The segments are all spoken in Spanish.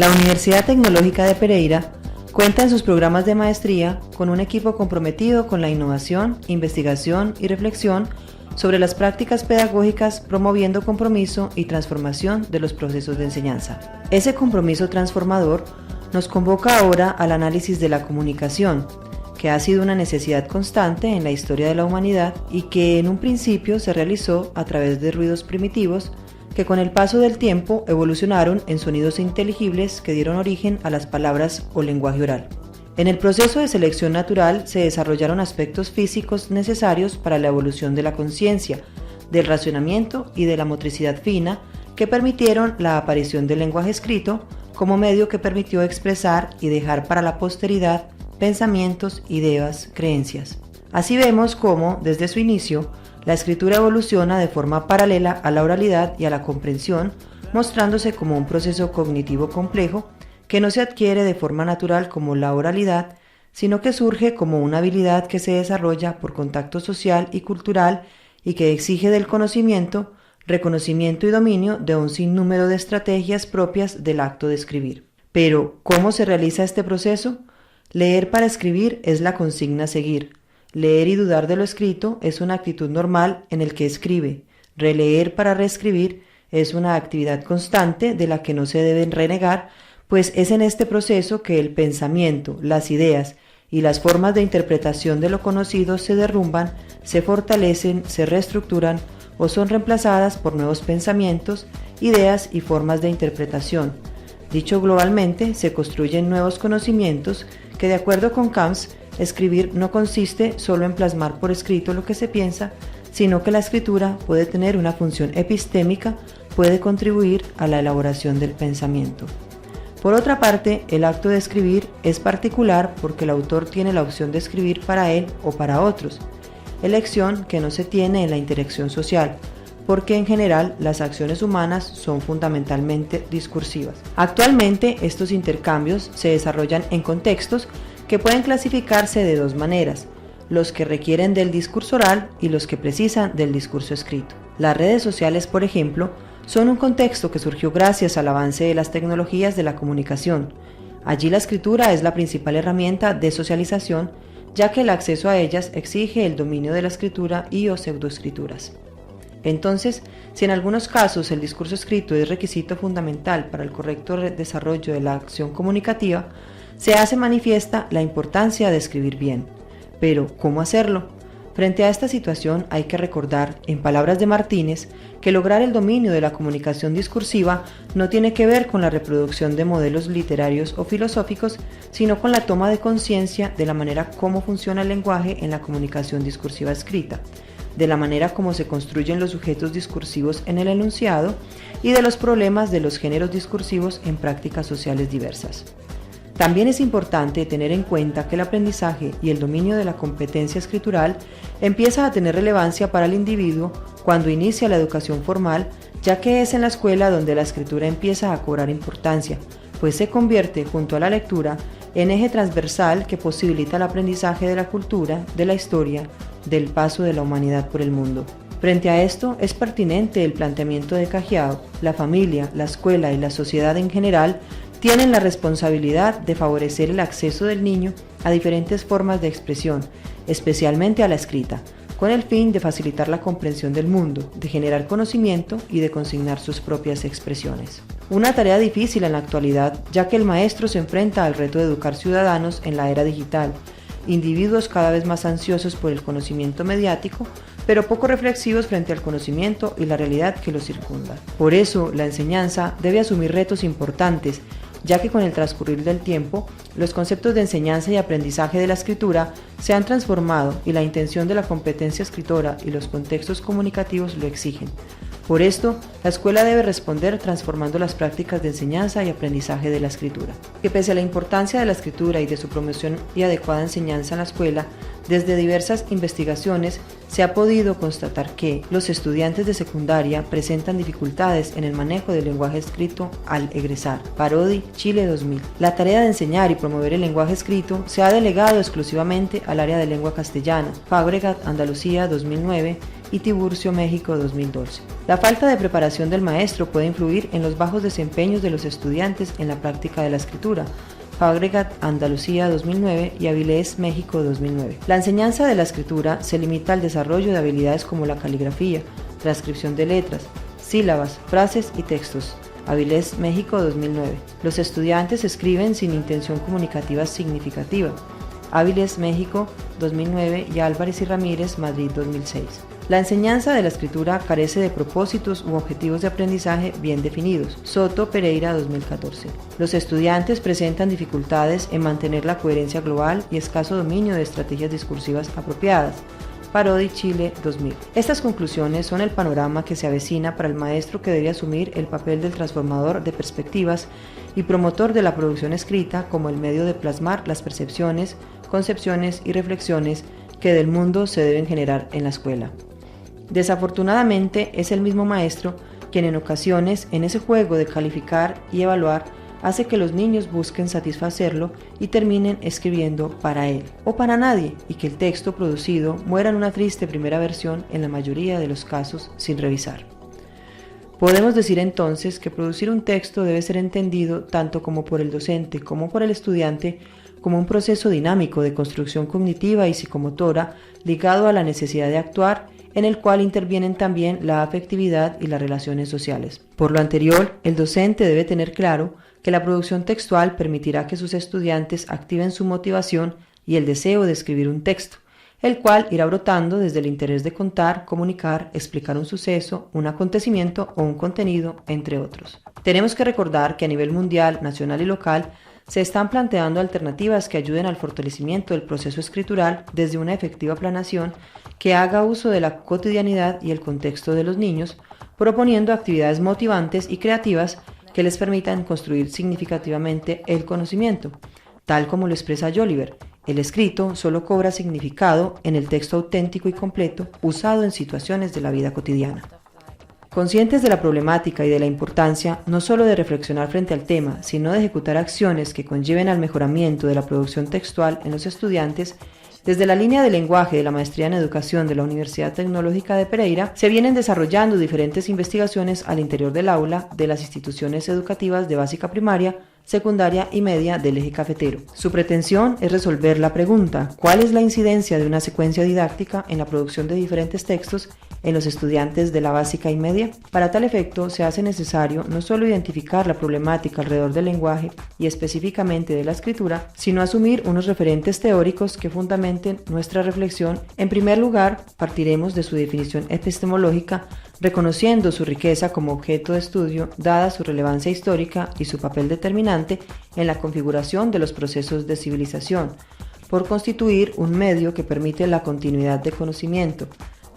La Universidad Tecnológica de Pereira cuenta en sus programas de maestría con un equipo comprometido con la innovación, investigación y reflexión sobre las prácticas pedagógicas, promoviendo compromiso y transformación de los procesos de enseñanza. Ese compromiso transformador nos convoca ahora al análisis de la comunicación, que ha sido una necesidad constante en la historia de la humanidad y que en un principio se realizó a través de ruidos primitivos que con el paso del tiempo evolucionaron en sonidos inteligibles que dieron origen a las palabras o lenguaje oral. En el proceso de selección natural se desarrollaron aspectos físicos necesarios para la evolución de la conciencia, del racionamiento y de la motricidad fina que permitieron la aparición del lenguaje escrito como medio que permitió expresar y dejar para la posteridad pensamientos, ideas, creencias. Así vemos cómo, desde su inicio, la escritura evoluciona de forma paralela a la oralidad y a la comprensión, mostrándose como un proceso cognitivo complejo que no se adquiere de forma natural como la oralidad, sino que surge como una habilidad que se desarrolla por contacto social y cultural y que exige del conocimiento, reconocimiento y dominio de un sinnúmero de estrategias propias del acto de escribir. Pero, ¿cómo se realiza este proceso? Leer para escribir es la consigna a seguir. Leer y dudar de lo escrito es una actitud normal en el que escribe. Releer para reescribir es una actividad constante de la que no se deben renegar, pues es en este proceso que el pensamiento, las ideas y las formas de interpretación de lo conocido se derrumban, se fortalecen, se reestructuran o son reemplazadas por nuevos pensamientos, ideas y formas de interpretación. Dicho globalmente, se construyen nuevos conocimientos que, de acuerdo con Camps, escribir no consiste solo en plasmar por escrito lo que se piensa, sino que la escritura puede tener una función epistémica, puede contribuir a la elaboración del pensamiento. Por otra parte, el acto de escribir es particular porque el autor tiene la opción de escribir para él o para otros, elección que no se tiene en la interacción social, porque en general las acciones humanas son fundamentalmente discursivas. Actualmente estos intercambios se desarrollan en contextos que pueden clasificarse de dos maneras: los que requieren del discurso oral y los que precisan del discurso escrito. Las redes sociales, por ejemplo, son un contexto que surgió gracias al avance de las tecnologías de la comunicación. Allí la escritura es la principal herramienta de socialización, ya que el acceso a ellas exige el dominio de la escritura y o pseudoescrituras. Entonces, si en algunos casos el discurso escrito es requisito fundamental para el correcto desarrollo de la acción comunicativa, se hace manifiesta la importancia de escribir bien. Pero, ¿cómo hacerlo? Frente a esta situación hay que recordar, en palabras de Martínez, que lograr el dominio de la comunicación discursiva no tiene que ver con la reproducción de modelos literarios o filosóficos, sino con la toma de conciencia de la manera como funciona el lenguaje en la comunicación discursiva escrita, de la manera como se construyen los sujetos discursivos en el enunciado y de los problemas de los géneros discursivos en prácticas sociales diversas. También es importante tener en cuenta que el aprendizaje y el dominio de la competencia escritural empieza a tener relevancia para el individuo cuando inicia la educación formal, ya que es en la escuela donde la escritura empieza a cobrar importancia, pues se convierte, junto a la lectura, en eje transversal que posibilita el aprendizaje de la cultura, de la historia, del paso de la humanidad por el mundo. Frente a esto, es pertinente el planteamiento de Cajiao. La familia, la escuela y la sociedad en general tienen la responsabilidad de favorecer el acceso del niño a diferentes formas de expresión, especialmente a la escrita, con el fin de facilitar la comprensión del mundo, de generar conocimiento y de consignar sus propias expresiones. Una tarea difícil en la actualidad, ya que el maestro se enfrenta al reto de educar ciudadanos en la era digital, individuos cada vez más ansiosos por el conocimiento mediático, pero poco reflexivos frente al conocimiento y la realidad que los circunda. Por eso, la enseñanza debe asumir retos importantes, ya que con el transcurrir del tiempo, los conceptos de enseñanza y aprendizaje de la escritura se han transformado y la intención de la competencia escritora y los contextos comunicativos lo exigen. Por esto, la escuela debe responder transformando las prácticas de enseñanza y aprendizaje de la escritura. Que pese a la importancia de la escritura y de su promoción y adecuada enseñanza en la escuela, Desde diversas investigaciones se ha podido constatar que los estudiantes de secundaria presentan dificultades en el manejo del lenguaje escrito al egresar. Parodi, Chile 2000. La tarea de enseñar y promover el lenguaje escrito se ha delegado exclusivamente al área de lengua castellana. Fabregat, Andalucía 2009 y Tiburcio, México 2012. La falta de preparación del maestro puede influir en los bajos desempeños de los estudiantes en la práctica de la escritura. Fabregat, Andalucía 2009 y Avilés, México 2009. La enseñanza de la escritura se limita al desarrollo de habilidades como la caligrafía, transcripción de letras, sílabas, frases y textos. Avilés, México 2009. Los estudiantes escriben sin intención comunicativa significativa. Avilés, México 2009 y Álvarez y Ramírez, Madrid 2006. La enseñanza de la escritura carece de propósitos u objetivos de aprendizaje bien definidos. Soto, Pereira 2014. Los estudiantes presentan dificultades en mantener la coherencia global y escaso dominio de estrategias discursivas apropiadas. Parodi, Chile 2000. Estas conclusiones son el panorama que se avecina para el maestro que debe asumir el papel del transformador de perspectivas y promotor de la producción escrita como el medio de plasmar las percepciones, concepciones y reflexiones que del mundo se deben generar en la escuela. Desafortunadamente es el mismo maestro quien en ocasiones en ese juego de calificar y evaluar hace que los niños busquen satisfacerlo y terminen escribiendo para él o para nadie y que el texto producido muera en una triste primera versión en la mayoría de los casos sin revisar. Podemos decir entonces que producir un texto debe ser entendido tanto como por el docente como por el estudiante como un proceso dinámico de construcción cognitiva y psicomotora ligado a la necesidad de actuar, en el cual intervienen también la afectividad y las relaciones sociales. Por lo anterior, el docente debe tener claro que la producción textual permitirá que sus estudiantes activen su motivación y el deseo de escribir un texto, el cual irá brotando desde el interés de contar, comunicar, explicar un suceso, un acontecimiento o un contenido, entre otros. Tenemos que recordar que a nivel mundial, nacional y local, se están planteando alternativas que ayuden al fortalecimiento del proceso escritural desde una efectiva planeación que haga uso de la cotidianidad y el contexto de los niños, proponiendo actividades motivantes y creativas que les permitan construir significativamente el conocimiento. Tal como lo expresa Joliver, el escrito solo cobra significado en el texto auténtico y completo usado en situaciones de la vida cotidiana. Conscientes de la problemática y de la importancia no solo de reflexionar frente al tema, sino de ejecutar acciones que conlleven al mejoramiento de la producción textual en los estudiantes, desde la línea de lenguaje de la Maestría en Educación de la Universidad Tecnológica de Pereira, se vienen desarrollando diferentes investigaciones al interior del aula de las instituciones educativas de básica primaria, secundaria y media del eje cafetero. Su pretensión es resolver la pregunta: ¿cuál es la incidencia de una secuencia didáctica en la producción de diferentes textos en los estudiantes de la básica y media? Para tal efecto, se hace necesario no solo identificar la problemática alrededor del lenguaje y específicamente de la escritura, sino asumir unos referentes teóricos que fundamenten nuestra reflexión. En primer lugar, partiremos de su definición epistemológica, reconociendo su riqueza como objeto de estudio, dada su relevancia histórica y su papel determinante en la configuración de los procesos de civilización, por constituir un medio que permite la continuidad de conocimiento,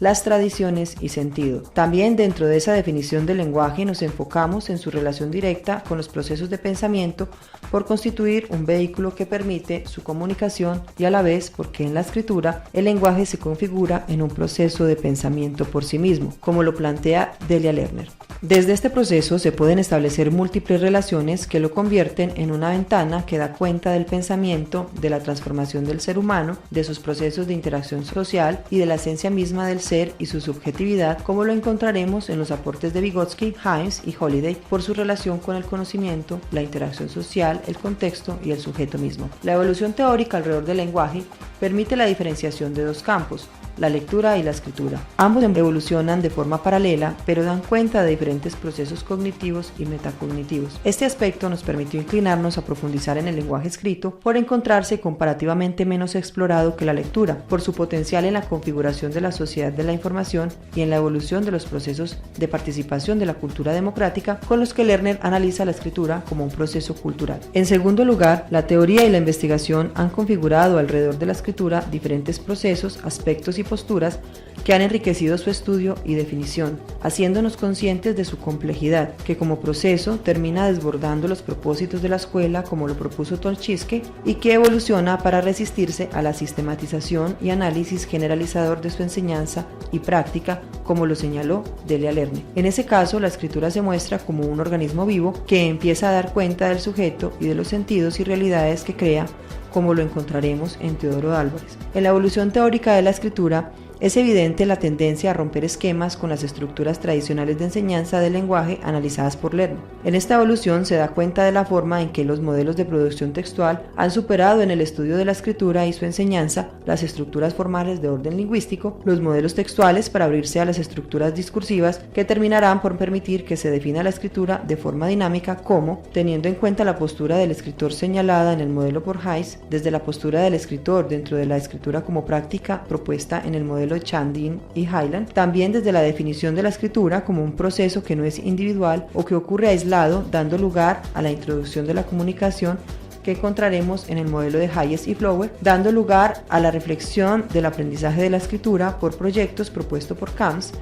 las tradiciones y sentido. También dentro de esa definición del lenguaje nos enfocamos en su relación directa con los procesos de pensamiento por constituir un vehículo que permite su comunicación y a la vez porque en la escritura el lenguaje se configura en un proceso de pensamiento por sí mismo, como lo plantea Delia Lerner. Desde este proceso se pueden establecer múltiples relaciones que lo convierten en una ventana que da cuenta del pensamiento, de la transformación del ser humano, de sus procesos de interacción social y de la esencia misma del ser y su subjetividad, como lo encontraremos en los aportes de Vygotsky, Himes y Holiday por su relación con el conocimiento, la interacción social, el contexto y el sujeto mismo. La evolución teórica alrededor del lenguaje permite la diferenciación de dos campos: la lectura y la escritura. Ambos evolucionan de forma paralela, pero dan cuenta de diferentes procesos cognitivos y metacognitivos. Este aspecto nos permitió inclinarnos a profundizar en el lenguaje escrito por encontrarse comparativamente menos explorado que la lectura, por su potencial en la configuración de la sociedad de la información y en la evolución de los procesos de participación de la cultura democrática, con los que Lerner analiza la escritura como un proceso cultural. En segundo lugar, la teoría y la investigación han configurado alrededor de la escritura diferentes procesos, aspectos y y posturas que han enriquecido su estudio y definición, haciéndonos conscientes de su complejidad, que como proceso termina desbordando los propósitos de la escuela como lo propuso Tolchiske y que evoluciona para resistirse a la sistematización y análisis generalizador de su enseñanza y práctica, como lo señaló Delia Lerne. En ese caso, la escritura se muestra como un organismo vivo que empieza a dar cuenta del sujeto y de los sentidos y realidades que crea, como lo encontraremos en Teodoro Álvarez. En la evolución teórica de la escritura, es evidente la tendencia a romper esquemas con las estructuras tradicionales de enseñanza del lenguaje analizadas por Lerner. En esta evolución se da cuenta de la forma en que los modelos de producción textual han superado en el estudio de la escritura y su enseñanza las estructuras formales de orden lingüístico, los modelos textuales para abrirse a las estructuras discursivas que terminarán por permitir que se defina la escritura de forma dinámica como, teniendo en cuenta la postura del escritor señalada en el modelo por Hayes, desde la postura del escritor dentro de la escritura como práctica propuesta en el modelo de Chandin y Hyland, también desde la definición de la escritura como un proceso que no es individual o que ocurre aislado, dando lugar a la introducción de la comunicación que encontraremos en el modelo de Hayes y Flower, dando lugar a la reflexión del aprendizaje de la escritura por proyectos propuesto por Camps,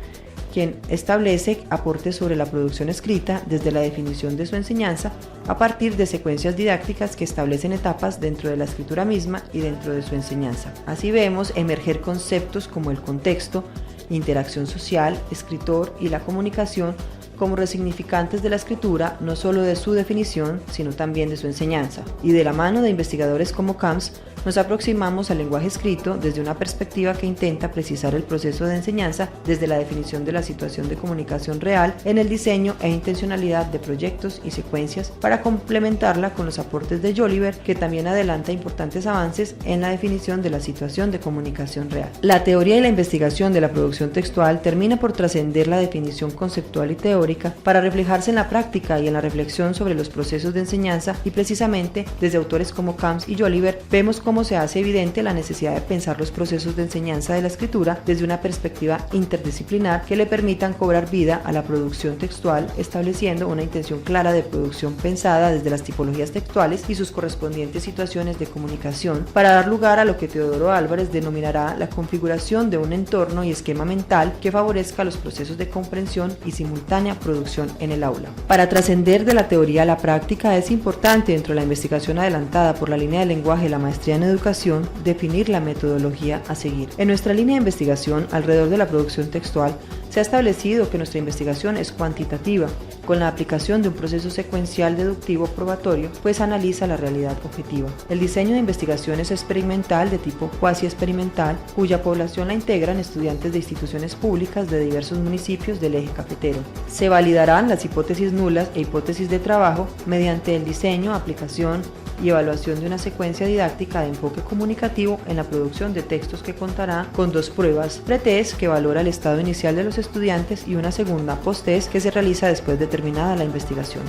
quien establece aportes sobre la producción escrita desde la definición de su enseñanza a partir de secuencias didácticas que establecen etapas dentro de la escritura misma y dentro de su enseñanza. Así vemos emerger conceptos como el contexto, interacción social, escritor y la comunicación como resignificantes de la escritura, no solo de su definición, sino también de su enseñanza. Y de la mano de investigadores como Camps, nos aproximamos al lenguaje escrito desde una perspectiva que intenta precisar el proceso de enseñanza desde la definición de la situación de comunicación real en el diseño e intencionalidad de proyectos y secuencias para complementarla con los aportes de Jolivet, que también adelanta importantes avances en la definición de la situación de comunicación real. La teoría y la investigación de la producción textual termina por trascender la definición conceptual y teórica para reflejarse en la práctica y en la reflexión sobre los procesos de enseñanza, y precisamente desde autores como Camps y Jolivet vemos cómo se hace evidente la necesidad de pensar los procesos de enseñanza de la escritura desde una perspectiva interdisciplinar que le permitan cobrar vida a la producción textual, estableciendo una intención clara de producción pensada desde las tipologías textuales y sus correspondientes situaciones de comunicación, para dar lugar a lo que Teodoro Álvarez denominará la configuración de un entorno y esquema mental que favorezca los procesos de comprensión y simultánea producción en el aula. Para trascender de la teoría a la práctica, es importante, dentro de la investigación adelantada por la línea de lenguaje de la maestría en educación, definir la metodología a seguir. En nuestra línea de investigación alrededor de la producción textual, se ha establecido que nuestra investigación es cuantitativa, con la aplicación de un proceso secuencial deductivo probatorio, pues analiza la realidad objetiva. El diseño de investigación es experimental, de tipo cuasi experimental, cuya población la integran estudiantes de instituciones públicas de diversos municipios del eje cafetero. Se validarán las hipótesis nulas e hipótesis de trabajo mediante el diseño, aplicación y evaluación de una secuencia didáctica de enfoque comunicativo en la producción de textos que contará con dos pruebas: pretest, que valora el estado inicial de los estudiantes, y una segunda, posttest, que se realiza después de terminada la investigación.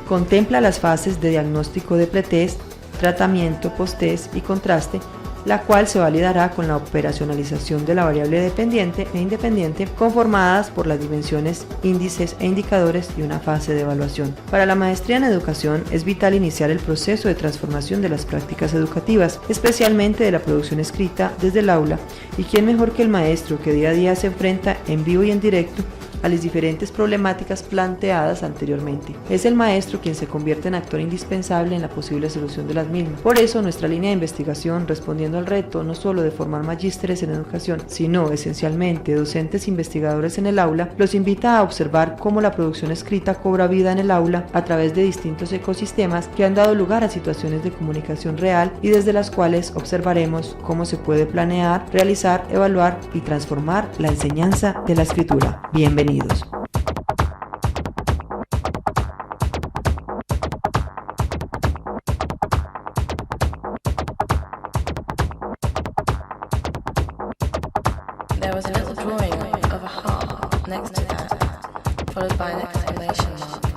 Contempla las fases de diagnóstico de pretest, tratamiento, posttest y contraste, la cual se validará con la operacionalización de la variable dependiente e independiente conformadas por las dimensiones, índices e indicadores y una fase de evaluación. Para la maestría en educación es vital iniciar el proceso de transformación de las prácticas educativas, especialmente de la producción escrita desde el aula, y quién mejor que el maestro, que día a día se enfrenta en vivo y en directo a las diferentes problemáticas planteadas anteriormente. Es el maestro quien se convierte en actor indispensable en la posible solución de las mismas. Por eso, nuestra línea de investigación, respondiendo al reto no solo de formar magísteres en educación, sino esencialmente docentes investigadores en el aula, los invita a observar cómo la producción escrita cobra vida en el aula a través de distintos ecosistemas que han dado lugar a situaciones de comunicación real, y desde las cuales observaremos cómo se puede planear, realizar, evaluar y transformar la enseñanza de la escritura. Bienvenidos. There was a little drawing of a heart next to that, followed by an exclamation mark.